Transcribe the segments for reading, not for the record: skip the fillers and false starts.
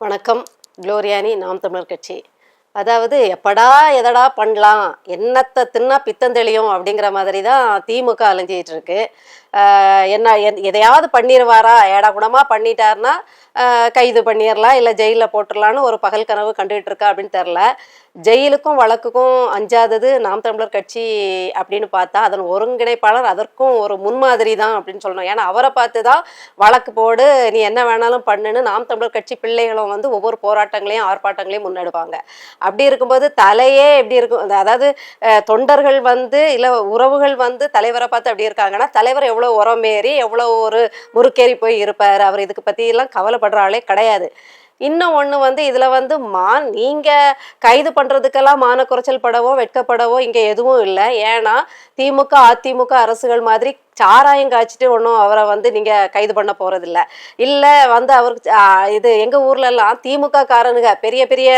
வணக்கம். குளோரியானி, நாம் தமிழர் கட்சி. அதாவது எப்படா எதடா பண்ணலாம், என்னத்தை தின்னா பித்தம் தெளியும் அப்படிங்கிற மாதிரி தான் திமுக அலைஞ்சிட்டு இருக்கு. எதையாவது பண்ணிடுவாரா, ஏடா குணமா பண்ணிட்டாருன்னா கைது பண்ணிடலாம், இல்லை ஜெயிலில் போட்டுடலான்னு ஒரு பகல் கனவு கண்டுகிட்டு இருக்கா அப்படின்னு தெரில. ஜெயிலுக்கும் வழக்குக்கும் அஞ்சாதது நாம் தமிழர் கட்சி அப்படின்னு பார்த்தா அதன் ஒருங்கிணைப்பாளர் அதற்கும் ஒரு முன்மாதிரி தான் அப்படின்னு சொல்லணும். ஏன்னா அவரை பார்த்து தான் வழக்கு போடு, நீ என்ன வேணாலும் பண்ணுன்னு நாம் தமிழர் கட்சி பிள்ளைகளும் வந்து ஒவ்வொரு போராட்டங்களையும் ஆர்ப்பாட்டங்களையும் முன்னெடுப்பாங்க. அப்படி இருக்கும்போது தலையே எப்படி இருக்கும், அதாவது தொண்டர்கள் வந்து இல்லை உறவுகள் வந்து தலைவரை பார்த்து அப்படி இருக்காங்கன்னா தலைவர் எவ்வளோ உரமேறி எவ்வளோ ஒரு முறுக்கேறி போய் இருப்பார். அவர் இதுக்கு பற்றியெல்லாம் கவலைப்படுற ஆளே கிடையாது. இன்னும் ஒன்று வந்து இதில் வந்து நீங்கள் கைது பண்ணுறதுக்கெல்லாம் மான குறைச்சல் படவோ வெட்கப்படவோ இங்கே எதுவும் இல்லை. ஏன்னா திமுக அதிமுக அரசுகள் மாதிரி சாராயம் காய்ச்சிட்டு ஒன்றும் அவரை வந்து நீங்கள் கைது பண்ண போகிறதில்ல. இல்லை வந்து அவருக்கு இது எங்கள் ஊர்லெல்லாம் திமுக காரனுங்க பெரிய பெரிய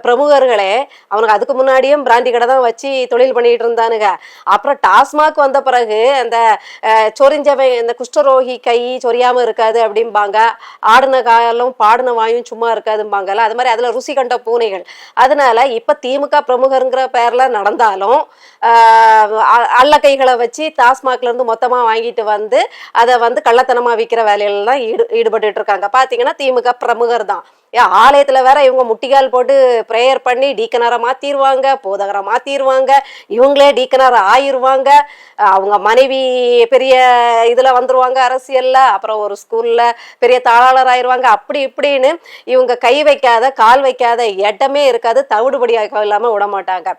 பிரமுகர்களே அவனுக்கு அதுக்கு முன்னாடியும் பிராண்டி கடை தான் வச்சு தொழில் பண்ணிகிட்டு இருந்தானுங்க. அப்புறம் டாஸ்மாக் வந்த பிறகு அந்த சொரிஞ்சவன் இந்த குஷ்டரோகி கை சொரியாமல் இருக்காது அப்படிம்பாங்க, ஆடின காலம் பாடின வாயும் சும்மா இருக்காதும்பாங்கல்ல, அது மாதிரி அதில் ருசி கண்ட பூனைகள். அதனால இப்போ திமுக பிரமுகருங்கிற பேரில் நடந்தாலும் அல்ல கைகளை வச்சு டாஸ்மாக்லேருந்து மொத்தமாக வாங்கிட்டு வந்து அதை வந்து கள்ளத்தனமாக விற்கிற வேலையிலலாம் ஈடுபட்டு இருக்காங்க. பார்த்தீங்கன்னா திமுக பிரமுகர் தான். ஆலயத்தில் வேற இவங்க முட்டிகால் போட்டு ப்ரேயர் பண்ணி டீக்கனரை மாற்றிடுவாங்க, போதகரை மாற்றிடுவாங்க, இவங்களே டீக்கனர் ஆயிடுவாங்க, அவங்க மனைவி பெரிய இதில் வந்துடுவாங்க அரசியலில், அப்புறம் ஒரு ஸ்கூலில் பெரிய தாளாளர் ஆயிடுவாங்க. அப்படி இப்படின்னு இவங்க கை வைக்காத கால் வைக்காத இடமே இருக்காது, தவிடுபடியாக இல்லாமல் விட மாட்டாங்க.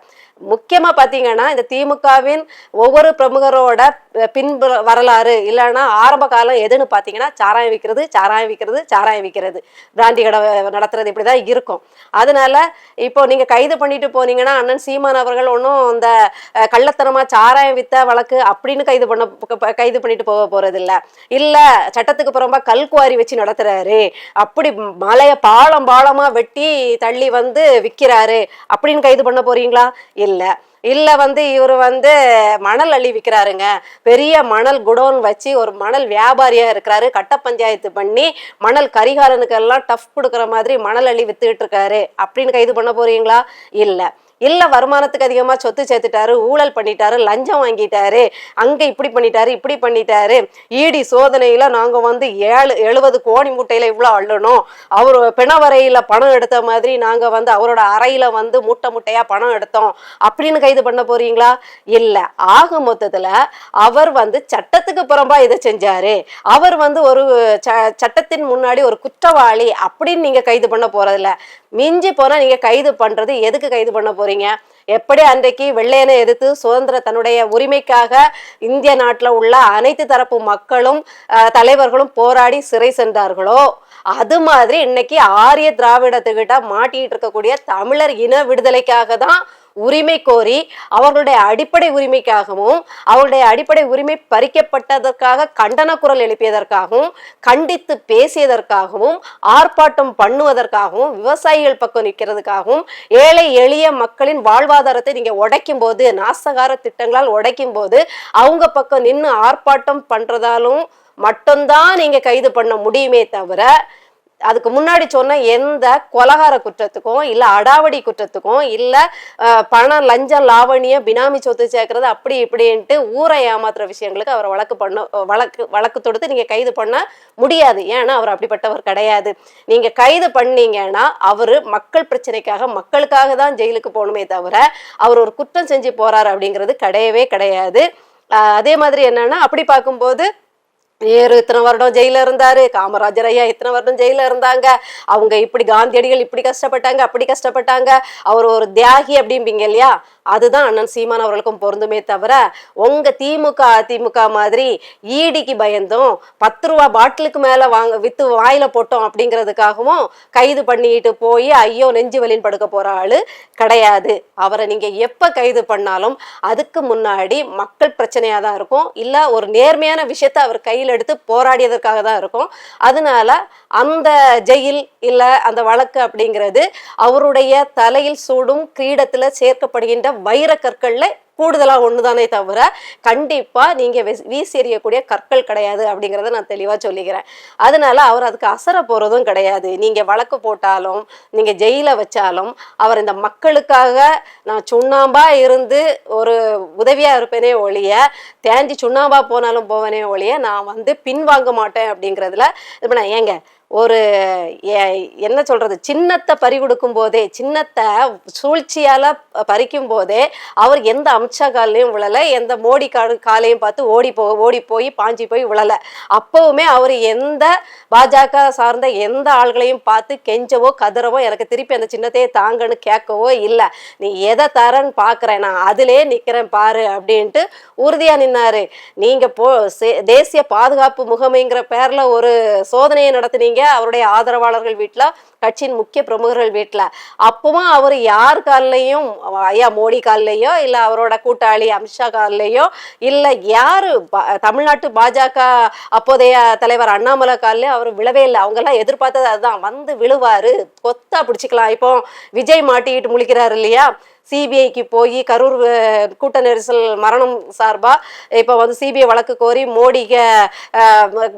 முக்கியமாக பார்த்தீங்கன்னா இந்த திமுகவின் ஒவ்வொரு பிரமுகரோட பின்பு வரலாறு இல்லைன்னா ஆரம்ப காலம் எதுன்னு பார்த்தீங்கன்னா சாராயம் விற்கிறது, சாராயம் விற்கிறது, சாராயம் விற்கிறது, பிராண்டி கடை நடத்துறது, இப்படி தான் இருக்கும். அதனால இப்போ நீங்கள் கைது பண்ணிட்டு போனீங்கன்னா அண்ணன் சீமான் அவர்கள் ஒன்றும் இந்த கள்ளத்தனமாக சாராயம் வித்த வழக்கு அப்படின்னு கைது பண்ணிட்டு போக போகிறதில்ல. இல்லை சட்டத்துக்கு புறம்பா கல்குவாரி வச்சு நடத்துறாரு, அப்படி மலையை பாலமாக வெட்டி தள்ளி வந்து விற்கிறாரு அப்படின்னு கைது பண்ண போறீங்களா? இல்லை வந்து இவர் வந்து மணல் அள்ளி விற்கிறாருங்க, பெரிய மணல் குடோன் வச்சு ஒரு மணல் வியாபாரியா இருக்கிறாரு, கட்ட பஞ்சாயத்து பண்ணி மணல் கரிகாலனுக்கெல்லாம் டஃப் கொடுக்குற மாதிரி மணல் அள்ளி வித்துக்கிட்டு இருக்காரு அப்படின்னு கைது பண்ண போறீங்களா? இல்லை வருமானத்துக்கு அதிகமாக சொத்து சேர்த்துட்டாரு, ஊழல் பண்ணிட்டாரு, லஞ்சம் வாங்கிட்டாரு, அங்கே இப்படி பண்ணிட்டாரு, ஈடி சோதனையில் நாங்கள் வந்து 70 கோடி மூட்டையில் இவ்வளோ அள்ளணும், அவர் பிணவரையில் பணம் எடுத்த மாதிரி நாங்கள் வந்து அவரோட அறையில் வந்து மூட்டையாக பணம் எடுத்தோம் அப்படின்னு கைது பண்ண போறீங்களா? இல்லை. ஆக மொத்தத்தில் அவர் வந்து சட்டத்துக்கு புறம்பா இதை செஞ்சாரு, அவர் வந்து ஒரு சட்டத்தின் முன்னாடி ஒரு குற்றவாளி அப்படின்னு நீங்கள் கைது பண்ண போறதில்ல. மிஞ்சி போனால் நீங்கள் கைது பண்ணுறது எதுக்கு கைது பண்ண போறீங்க? எப்படி அன்றைக்கு வெள்ளையனை எதிர்த்து சுதந்திர தன்னுடைய உரிமைக்காக இந்திய நாட்டில் உள்ள அனைத்து தரப்பு மக்களும் தலைவர்களும் போராடி சிறை சென்றார்களோ அது மாதிரி இன்னைக்கு ஆரிய திராவிடத்துக்கிட்ட மாட்டிட்டு இருக்கக்கூடிய தமிழர் இன விடுதலைக்காக தான் உரிமை கோரி அவர்களுடைய அடிப்படை உரிமைக்காகவும் அவருடைய அடிப்படை உரிமை பறிக்கப்பட்டதற்காக கண்டன குரல் எழுப்பியதற்காகவும் கண்டித்து பேசியதற்காகவும் ஆர்ப்பாட்டம் பண்ணுவதற்காகவும் விவசாயிகள் பக்கம் நிற்கிறதுக்காகவும் ஏழை எளிய மக்களின் வாழ்வாதாரத்தை நீங்க உடைக்கும் போது, நாசகார திட்டங்களால் உடைக்கும் போது அவங்க பக்கம் நின்று ஆர்ப்பாட்டம் பண்றதாலும் மட்டும்தான் நீங்க கைது பண்ண முடியுமே தவிர அதுக்கு முன்னாடி சொன்ன எந்த கொலகார குற்றத்துக்கும் இல்லை அடாவடி குற்றத்துக்கும் இல்லை பணம் லஞ்சம் லாவணிய பினாமி சொத்து சேர்க்கறது அப்படி இப்படின்ட்டு ஊரை ஏமாத்துற விஷயங்களுக்கு அவரை வழக்கு தொடுத்து நீங்க கைது பண்ண முடியாது. ஏன்னா அவர் அப்படிப்பட்டவர் கிடையாது. நீங்க கைது பண்ணீங்கன்னா அவரு மக்கள் பிரச்சனைக்காக மக்களுக்காக தான் ஜெயிலுக்கு போகணுமே தவிர அவர் ஒரு குற்றம் செஞ்சு போறாரு அப்படிங்கிறது கிடையவே கிடையாது. அதே மாதிரி என்னன்னா அப்படி பார்க்கும்போது நேரு இத்தனை வருடம் ஜெயில இருந்தாரு, காமராஜர் ஐயா இத்தனை வருடம் ஜெயில இருந்தாங்க, அவங்க இப்படி காந்தியடிகள் இப்படி கஷ்டப்பட்டாங்க அப்படி கஷ்டப்பட்டாங்க, அவர் ஒரு தியாகி அப்படிம்பீங்க இல்லையா, அதுதான் அண்ணன் சீமான் அவர்களுக்கும் பொருந்துமே தவிர உங்க திமுக அதிமுக மாதிரி ஈடிக்கு பயந்தும் 10 ரூபா பாட்டிலுக்கு மேல வித்து வாயில போட்டோம் அப்படிங்கிறதுக்காகவும் கைது பண்ணிட்டு போய் ஐயோ நெஞ்சு வலின்னு படுக்க போற ஆளு கிடையாது. அவரை நீங்க எப்ப கைது பண்ணாலும் அதுக்கு முன்னாடி மக்கள் பிரச்சனையா தான் இருக்கும், இல்ல ஒரு நேர்மையான விஷயத்த அவர் கையில் எடுத்து போராடியதற்காக தான் இருக்கும். அதனால அந்த ஜெயில் இல்ல அந்த வழக்கு அப்படிங்கிறது அவருடைய தலையில் சூடும் கிரீடத்துல சேர்க்கப்படுகின்ற வைர கற்கள்ல கூடுதலா ஒண்ணுதானே தவிர கண்டிப்பா நீங்க வீசி எறியக்கூடிய கற்கள் கிடையாது அப்படிங்கிறத நான் தெளிவா சொல்லிக்கிறேன். அதனால அவர் அதுக்கு அசர போறதும் கிடையாது. நீங்க வழக்கு போட்டாலும் நீங்க ஜெயில வச்சாலும் அவர் இந்த மக்களுக்காக நான் சுண்ணாம்பா இருந்து ஒரு உதவியா இருப்பேனே ஒழிய தேஞ்சி சுண்ணாம்பா போனாலும் போவனே ஒழிய நான் வந்து பின்வாங்க மாட்டேன் அப்படிங்கிறதுல இப்ப நான் ஏங்க ஒரு என்ன சொல்றது சின்னத்தை பறி கொடுக்கும் போதே சின்னத்தை சூழ்ச்சியால பறிக்கும் போதே அவர் எந்த அமித்ஷா காலையும் விழலை, எந்த மோடி காலையும் பார்த்து ஓடி போய் பாஞ்சி போய் விழலை. அப்பவுமே அவர் எந்த பாஜக சார்ந்த எந்த ஆள்களையும் பார்த்து கெஞ்சவோ கதறவோ எனக்கு திருப்பி அந்த சின்னத்தையே தாங்கன்னு கேட்கவோ இல்லை. நீ எதை தரன்னு பார்க்குறேன், நான் அதிலே நிற்கிறேன் பாரு அப்படின்ட்டு உறுதியா நின்னாரு. நீங்க தேசிய பாதுகாப்பு முகமைங்கிற பேர்ல ஒரு சோதனையை நடத்தினீங்க அவருடைய ஆதரவாளர்கள் வீட்டுல, கட்சியின் முக்கிய பிரமுகர்கள் வீட்டுல. அப்பவும் அவர் யார் காலையும் ஐயா மோடி காலையோ இல்ல அவரோட கூட்டாளி அமித்ஷா காலையோ இல்ல யாரு தமிழ்நாட்டு பாஜக அப்போதைய தலைவர் அண்ணாமலை காலையோ அவர் விழவே இல்லை. அவங்க எல்லாம் எதிர்பார்த்தது அதுதான், வந்து விழுவாரு கொத்தா பிடிச்சிக்கலாம். இப்போ விஜய் மாட்டிக்கிட்டு முழிக்கிறாரு இல்லையா, சிபிஐக்கு போய் கரூர் கூட்ட நெரிசல் மரணம் சார்பா இப்போ வந்து சிபிஐ வழக்கு கோரி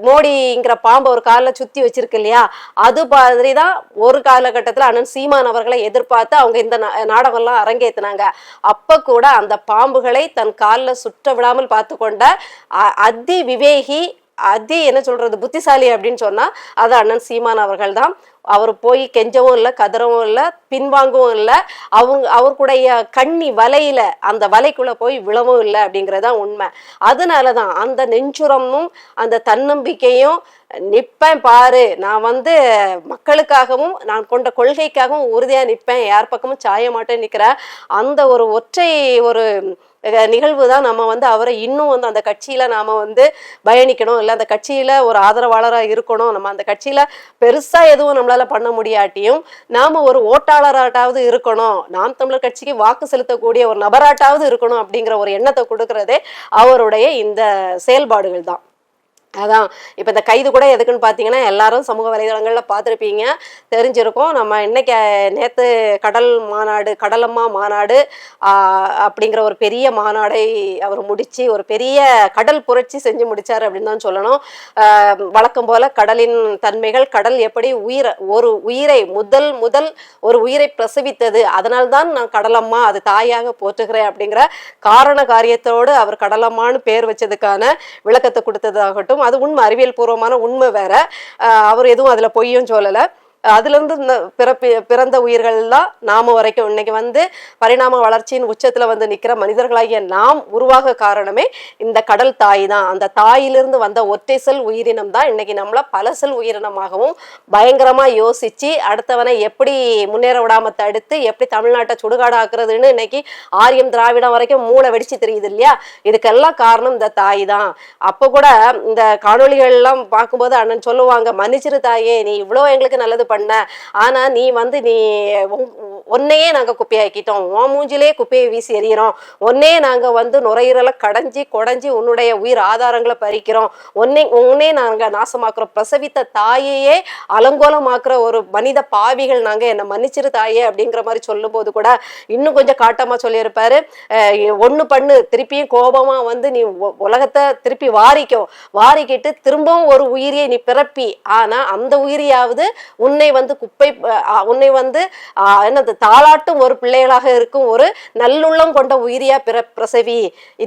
மோடிங்கிற பாம்பை ஒரு காலில் சுத்தி வச்சிருக்கு இல்லையா, அது மாதிரி தான் ஒரு காலகட்டத்தில் அண்ணன் சீமான் அவர்களை எதிர்பார்த்து அவங்க இந்த நாடகம்லாம் அரங்கேற்றினாங்க. அப்ப கூட அந்த பாம்புகளை தன் காலில் சுற்ற விடாமல் பார்த்து கொண்ட அதி விவேகி என்ன சொல்றது புத்திசாலி அப்படின்னு சொன்னா அது அண்ணன் சீமான் அவர்கள் தான். அவர் போய் கெஞ்சவும் இல்லை கதறவும் இல்லை பின்வாங்கவும் இல்லை, அவருடைய கண்ணி வலையில அந்த வலைக்குள்ள போய் விழவும் இல்லை அப்படிங்கிறதான் உண்மை. அதனாலதான் அந்த நெஞ்சுரமும் அந்த தன்னம்பிக்கையும் நிற்பேன் பாரு, நான் வந்து மக்களுக்காகவும் நான் கொண்ட கொள்கைக்காகவும் உறுதியா நிற்பேன், யார் பக்கமும் சாய மாட்டேன்னு நிற்கிறேன். அந்த ஒரு ஒற்றை ஒரு நிகழ்வு தான் நம்ம வந்து அவரை இன்னும் வந்து அந்த கட்சியில நாம வந்து பயணிக்கணும், இல்லை அந்த கட்சியில ஒரு ஆதரவாளராக இருக்கணும். நம்ம அந்த கட்சியில பெருசா எதுவும் நம்மளால பண்ண முடியாட்டியும் நாம ஒரு ஓட்டாளராட்டாவது இருக்கணும், நாம் தமிழர் கட்சிக்கு வாக்கு செலுத்தக்கூடிய ஒரு நபராட்டாவது இருக்கணும் அப்படிங்கிற ஒரு எண்ணத்தை கொடுக்கறதே அவருடைய இந்த செயல்பாடுகள் தான். அதான் இப்போ இந்த கைது கூட எதுக்குன்னு பார்த்தீங்கன்னா எல்லாரும் சமூக வலைதளங்களில் பார்த்துருப்பீங்க, தெரிஞ்சிருக்கும். நம்ம இன்னைக்கு நேற்று கடலம்மா மாநாடு அப்படிங்கிற ஒரு பெரிய மாநாடை அவர் முடித்து ஒரு பெரிய கடல் புரட்சி செஞ்சு முடித்தார் அப்படின்னு தான் சொல்லணும். வழக்கம் போல் கடலின் தன்மைகள், கடல் எப்படி ஒரு உயிரை முதல் ஒரு உயிரை பிரசவித்தது, அதனால்தான் நான் கடலம்மா அது தாயாக போற்றுகிறேன் அப்படிங்கிற காரண காரியத்தோடு அவர் கடலம்மான்னு பேர் வச்சதுக்கான விளக்கத்தை கொடுத்ததாகட்டும், அது உண்மை, அறிவியல் பூர்வமான உண்மை வேற. அவர் எதுவும் அதுல பொய்யும் சொல்லலை. அதுல இருந்து இந்த பிறந்த உயிர்கள் தான் நாம வரைக்கும் இன்னைக்கு வந்து பரிணாம வளர்ச்சியின் உச்சத்துல வந்து நிக்கிற மனிதர்களாகிய நாம் உருவாக காரணமே இந்த கடல் தாய் தான். அந்த தாயிலிருந்து வந்த ஒற்றை செல் உயிரினம் தான் இன்னைக்கு நம்மள பல செல் உயிரினமாகவும் பயங்கரமா யோசிச்சு அடுத்தவனை எப்படி முன்னேற விடாம தடுத்து எப்படி தமிழ்நாட்டை சுடுகாடாக்குறதுன்னு இன்னைக்கு ஆரியம் திராவிடம் வரைக்கும் மூளை வெடிச்சு தெரியுது இல்லையா. இதுக்கெல்லாம் காரணம் இந்த தாய் தான். அப்ப கூட இந்த காணொலிகள் எல்லாம் பார்க்கும்போது அண்ணன் சொல்லுவாங்க, மன்னிச்சிரு தாயே, நீ இவ்வளோ எங்களுக்கு நல்லது பண்ண, ஆனா நீ வந்து நீ ஒன்னையே நாங்க குப்பையாக்கிட்டோம், உன் மூஞ்சிலே குப்பையை வீசி எறிகிறோம், ஒன்னே நாங்க வந்து நுரையீரலை கொடைஞ்சி உன்னுடைய உயிர் ஆதாரங்களை பறிக்கிறோம், உன்னே நாங்க நாசமாக்குறோம், பிரசவித்த தாயையே அலங்கோலமாக்குற ஒரு மனித பாவிகள் நாங்க, என்ன மன்னிச்சிரு தாயே அப்படிங்கிற மாதிரி சொல்லும் போது கூட இன்னும் கொஞ்சம் காட்டமா சொல்லியிருப்பாரு. ஒண்ணு பண்ணு, திருப்பியும் கோபமா வந்து நீ உலகத்தை திருப்பி வாரிக்கிட்டு திரும்பவும் ஒரு உயிரியை நீ பிறப்பி, ஆனா அந்த உயிரியாவது உன்னை வந்து உன்னை வந்து என்னது தாளாட்டும் ஒரு பிள்ளைகளாக இருக்கும் ஒரு நல்லுள்ளம் கொண்ட உயிரியா பிரசவி,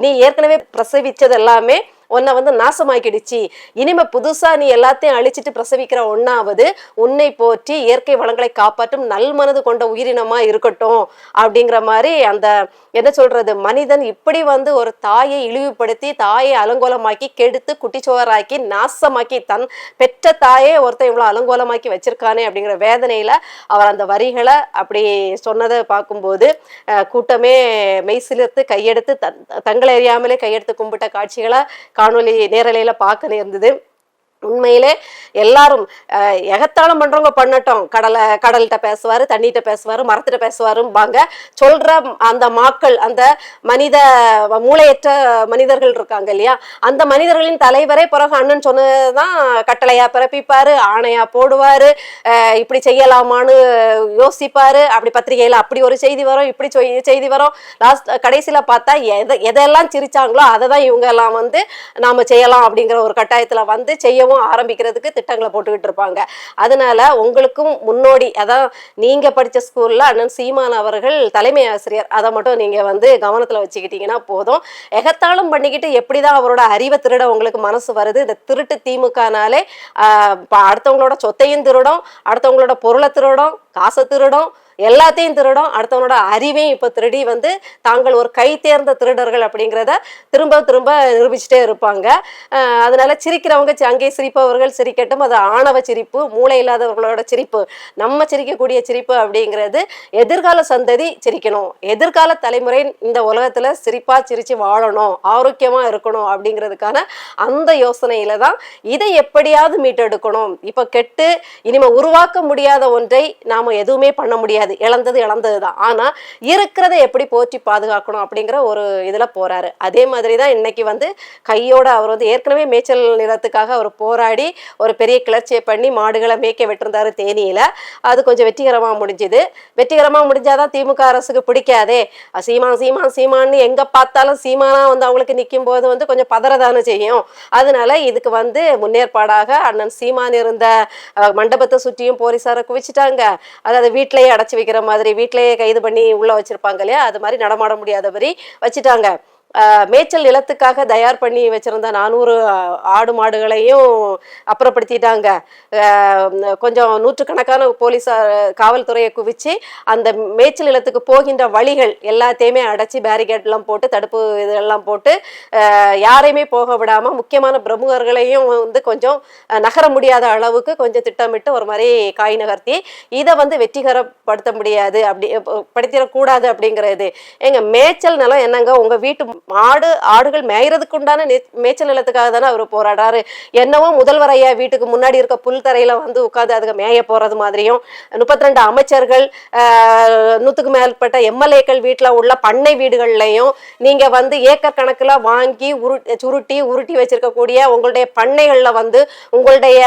நீ ஏற்கனவே பிரசவிச்சது எல்லாமே உன்னை வந்து நாசமாக்கிடுச்சு, இனிமே புதுசா நீ எல்லாத்தையும் அழிச்சிட்டு பிரசவிக்கிற ஒன்னாவது உன்னை போற்றி இயற்கை வளங்களை காப்பாற்றும் நல்மனது கொண்ட உயிரினமா இருக்கட்டும் அப்படிங்கிற மாதிரி அந்த என்ன சொல்றது, மனிதன் இப்படி வந்து ஒரு தாயை இழிவுபடுத்தி தாயை அலங்கோலமாக்கி கெடுத்து குட்டிச்சோராக்கி நாசமாக்கி தன் பெற்ற தாயே ஒருத்தன் இவ்வளவு அலங்கோலமாக்கி வச்சிருக்கானே அப்படிங்கிற வேதனையில அவர் அந்த வரிகளை அப்படி சொன்னதை பார்க்கும்போது கூட்டமே மெய்சிலிர்த்து கையெடுத்து தங்களை அறியாமலே கையெடுத்து கும்பிட்ட காட்சிகளை காணொலி நேரலையில பார்க்க நேர்ந்தது. உண்மையிலே எல்லாரும் எகத்தாளம் பண்றவங்க பண்ணட்டும். கடல்கிட்ட பேசுவாரு, தண்ணிட்ட பேசுவாரு, மரத்திட்ட பேசுவாரும்பாங்க. சொல்ற அந்த மக்கள், அந்த மனித மூளையற்ற மனிதர்கள் இருக்காங்க இல்லையா, அந்த மனிதர்களின் தலைவரே பிறகு அண்ணன் சொன்னதுதான் கட்டளையா பிறப்பிப்பாரு, ஆணையா போடுவாரு, இப்படி செய்யலாமான்னு யோசிப்பாரு. அப்படி பத்திரிகையில அப்படி ஒரு செய்தி வரும், இப்படி செய்தி வரும். கடைசியில பார்த்தா எதெல்லாம் சிரிச்சாங்களோ அதை தான் இவங்க எல்லாம் வந்து நாம செய்யலாம் அப்படிங்கிற ஒரு கட்டாயத்துல வந்து செய்யவும் ஆரம்பிக்கிறதுக்கு திட்டங்களை போட்டுக்கிட்டு இருப்பாங்க. அதனால உங்களுக்கும் முன்னோடி, அதான் நீங்க படிச்ச ஸ்கூல்ல அண்ணன் சீமான் அவர்கள் தலைமை ஆசிரியர், அதை மட்டும் நீங்க வந்து கவனத்துல வச்சுக்கிட்டீங்கன்னா போதும். எகத்தாளம் பண்ணிக்கிட்டு எப்படிதான் அவரோட அறிவை திருட உங்களுக்கு மனசு வருது. இந்த திருட்டு திமுகனாலே அடுத்தவங்களோட சொத்தையும் திருடும், அடுத்தவங்களோட பொருளை திருடும், காசை திருடும், எல்லாத்தையும் திருடும், அடுத்தவனோட அறிவையும் இப்ப திருடி வந்து தாங்கள் ஒரு கை தேர்ந்த திருடர்கள் அப்படிங்கிறத திரும்ப திரும்ப நிரூபிச்சுட்டே இருப்பாங்க. அதனால சிரிக்கிறவங்க அங்கே சிரிப்பவர்கள் சிரிக்கட்டும், அது ஆணவ சிரிப்பு, மூளை இல்லாதவர்களோட சிரிப்பு. நம்ம சிரிக்கக்கூடிய சிரிப்பு அப்படிங்கிறது எதிர்கால சந்ததி சிரிக்கணும், எதிர்கால தலைமுறை இந்த உலகத்துல சிரிப்பா சிரிச்சு வாழணும், ஆரோக்கியமா இருக்கணும் அப்படிங்கிறதுக்கான அந்த யோசனையில தான் இதை எப்படியாவது மீட்டெடுக்கணும். இப்ப கெட்டு இனிமே உருவாக்க முடியாத ஒன்றை நாம எதுவுமே பண்ண முடியாது, இழந்ததுதான். ஆனா இருக்கிறத எப்படி போற்றி பாதுகாக்கணும் அப்படிங்கிற ஒரு இதுல போறாரு. அதே மாதிரிதான் இன்னைக்கு வந்து கையோட அவர் வந்து ஏற்கனவே மேய்ச்சல் நிலத்துக்காக அவர் போராடி ஒரு பெரிய கிளர்ச்சியை பண்ணி மாடுகளை மேய்க்க விட்டிருந்தாரு தேனியில. அது கொஞ்சம் வெற்றிகரமா முடிஞ்சுது. வெற்றிகரமா முடிஞ்சாதான் திமுக அரசுக்கு பிடிக்காதே. சீமான் சீமான் சீமான்னு எங்க பார்த்தாலும் சீமானா வந்து அவங்களுக்கு நிற்கும் போது வந்து கொஞ்சம் பதறதானே செய்யும். அதனால இதுக்கு வந்து முன்னேற்பாடாக அண்ணன் சீமான் இருந்த மண்டபத்தை சுற்றியும் போலீசாரை குவிச்சிட்டாங்க. அதாவது வீட்டிலேயே அடைச்சி வைக்கிற மாதிரி, வீட்டிலேயே கைது பண்ணி உள்ள வச்சிருப்பாங்க இல்லையா, அது மாதிரி நடமாட முடியாதபடி வச்சுட்டாங்க. மேய்ச்சல் நிலத்துக்காக தயார் பண்ணி வச்சிருந்த 400 ஆடு மாடுகளையும் அப்புறப்படுத்திட்டாங்க. கொஞ்சம் நூற்றுக்கணக்கான போலீஸார் காவல்துறையை குவிச்சு அந்த மேய்ச்சல் நிலத்துக்கு போகின்ற வழிகள் எல்லாத்தையுமே அடைச்சி பேரிகேட்லாம் போட்டு தடுப்பு இதெல்லாம் போட்டு யாரையுமே போக விடாம முக்கியமான பிரமுகர்களையும் வந்து கொஞ்சம் நகர முடியாத அளவுக்கு கொஞ்சம் திட்டமிட்டு ஒரு மாதிரி காய் நகர்த்தி இதை வந்து வெற்றிகரப்படுத்த முடியாது, அப்படி படுத்திடக்கூடாது அப்படிங்கிறது. எங்க மேய்ச்சல் நிலம் என்னங்க, உங்க வீட்டு ஆடுகள் மேய்றதுக்கு உண்டான மேய்ச்சல் நிலத்துக்காக தானே அவர் போராடுறாரு. என்னவோ முதல்வர் ஐயா வீட்டுக்கு முன்னாடி இருக்க புல் தரையில வந்து உட்காந்து அதுக்கு மேய போறது மாதிரியும், 32 அமைச்சர்கள் 100க்கு மேற்பட்ட எம்எல்ஏக்கள் வீட்டுல உள்ள பண்ணை வீடுகள்லையும் நீங்க வந்து ஏக்கர் கணக்குல வாங்கி உருட்டி வச்சிருக்கக்கூடிய உங்களுடைய பண்ணைகள்ல வந்து உங்களுடைய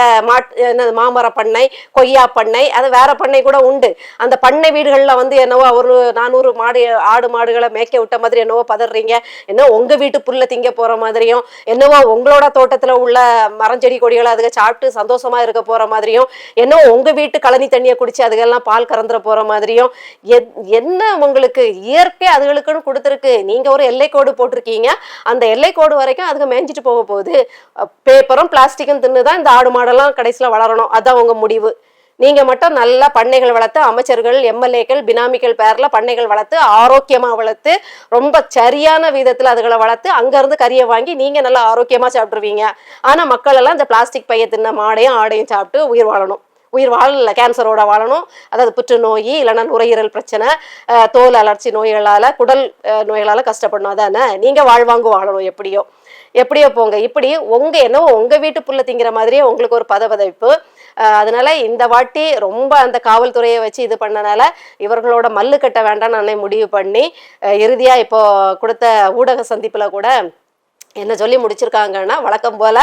மாமர பண்ணை, கொய்யா பண்ணை, அது வேற பண்ணை கூட உண்டு. அந்த பண்ணை வீடுகள்ல வந்து என்னவோ ஒரு 400 ஆடு மாடுகளை மேய்க்க விட்ட மாதிரி என்னவோ பதறீங்க, என்ன உங்க வீட்டு புல்ல திங்க போற மாதிரியும், என்னவோ உங்களோட தோட்டத்துல உள்ள மரஞ்செடி கொடிகளை அதுக்கு சாப்பிட்டு சந்தோஷமா இருக்க போற மாதிரியும், என்னவோ உங்க வீட்டு கழனி தண்ணியை குடிச்சு அதுக்கெல்லாம் பால் கறந்துட போற மாதிரியும், என்ன உங்களுக்கு இயற்கை அதுகளுக்குன்னு கொடுத்துருக்கு. நீங்க ஒரு எல்லைக்கோடு போட்டிருக்கீங்க, அந்த எல்லைக்கோடு வரைக்கும் அதுக்கு மேய்ஞ்சிட்டு போக போகுது. பேப்பரும் பிளாஸ்டிக்கும் தின்னுதான் இந்த ஆடு மாடெல்லாம் கடைசியில வளரணும், அதான் உங்க முடிவு. நீங்க மட்டும் நல்லா பண்ணைகள் வளர்த்து, அமைச்சர்கள் எம்எல்ஏக்கள் பினாமிகள் பேர்ல பண்ணைகள் வளர்த்து, ஆரோக்கியமா வளர்த்து, ரொம்ப சரியான விதத்துல அதுகளை வளர்த்து அங்க இருந்து கறியை வாங்கி நீங்க நல்லா ஆரோக்கியமா சாப்பிட்டுருவீங்க. ஆனா மக்கள் எல்லாம் இந்த பிளாஸ்டிக் பைய தின்ன மாடையும் ஆடையும் சாப்பிட்டு உயிர் வாழணும். உயிர் வாழல, கேன்சரோட வாழணும். அதாவது புற்றுநோய், இல்லைன்னா நுரையீரல் பிரச்சனை, தோல் அலர்ச்சி நோய்களால, குடல் நோய்களால கஷ்டப்படணும். அதானே நீங்க வாழ்வாங்கு வாழணும். எப்படியோ போங்க. இப்படி உங்க வீட்டு புல்ல திங்கிற மாதிரியே உங்களுக்கு ஒரு பதவிப்பு. அதனால இந்த வாட்டி ரொம்ப அந்த காவல்துறையை வச்சு இது பண்ணனால இவர்களோட மல்லு கட்ட வேண்டாம் நான் முடிவு பண்ணி இறுதியா இப்போ கொடுத்த ஊடக சந்திப்புல கூட என்ன சொல்லி முடிச்சிருக்காங்கன்னா, வழக்கம் போல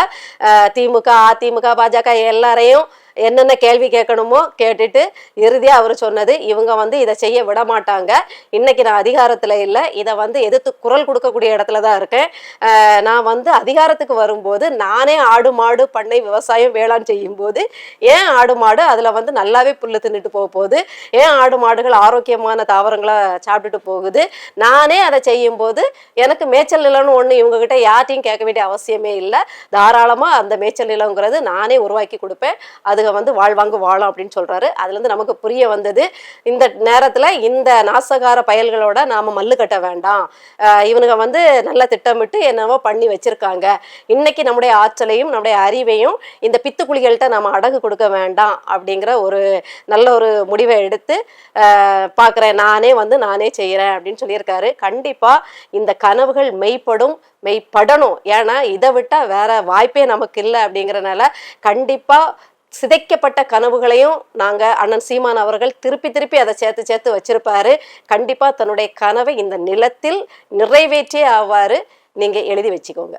திமுக அதிமுக பாஜக எல்லாரையும் என்னென்ன கேள்வி கேட்கணுமோ கேட்டுட்டு இறுதியா அவர் சொன்னது, இவங்க வந்து இதை செய்ய விட மாட்டாங்க. இன்னைக்கு நான் அதிகாரத்துல இல்லை, இதை வந்து எதிர்த்து குரல் கொடுக்கக்கூடிய இடத்துல தான் இருக்கேன். நான் வந்து அதிகாரத்துக்கு வரும்போது நானே ஆடு மாடு பண்ணை விவசாயம் வேளாண் செய்யும் போது ஏன் ஆடு மாடு அதுல வந்து நல்லாவே புல்லு தின்னுட்டு போக போகுது, ஏன் ஆடு மாடுகள் ஆரோக்கியமான தாவரங்களை சாப்பிட்டுட்டு போகுது, நானே அதை செய்யும் போது எனக்கு மேய்ச்சல் நிலம்னு ஒண்ணு இவங்க கிட்ட யார்ட்டையும் கேட்க வேண்டிய அவசியமே இல்லை. தாராளமா அந்த மேய்ச்சல் நிலங்கிறது நானே உருவாக்கி கொடுப்பேன். அது அதுக வந்து வாழ்வாங்கு வாழும் அப்படின்னு சொல்றாரு. அதுல இருந்து நமக்கு புரிய வந்தது, இந்த நேரத்துல இந்த நாசகார பயல்களோட நாம மல்லு கட்ட வேண்டாம். இவனுங்க வந்து நல்ல திட்டமிட்டு என்னவோ பண்ணி வச்சிருக்காங்க. இன்னைக்கு நம்முடைய ஆற்றலையும் நம்முடைய அறிவையும் இந்த பித்துக்குளிகள்கிட்ட நம்ம அடகு கொடுக்க வேண்டாம் அப்படிங்கிற ஒரு நல்ல ஒரு முடிவை எடுத்து பார்க்குறேன், நானே செய்கிறேன் அப்படின்னு சொல்லியிருக்காரு. கண்டிப்பா இந்த கனவுகள் மெய்ப்படணும். ஏன்னா இதை விட்டா வேற வாய்ப்பே நமக்கு இல்லை அப்படிங்கிறனால கண்டிப்பா சிதைக்கப்பட்ட கனவுகளையும் அண்ணன் சீமான் அவர்கள் திருப்பி அதை சேர்த்து வச்சிருப்பாரு. கண்டிப்பா தன்னுடைய கனவை இந்த நிலத்தில் நிறைவேற்றியே ஆவாரு. நீங்க எழுதி வச்சுக்கோங்க.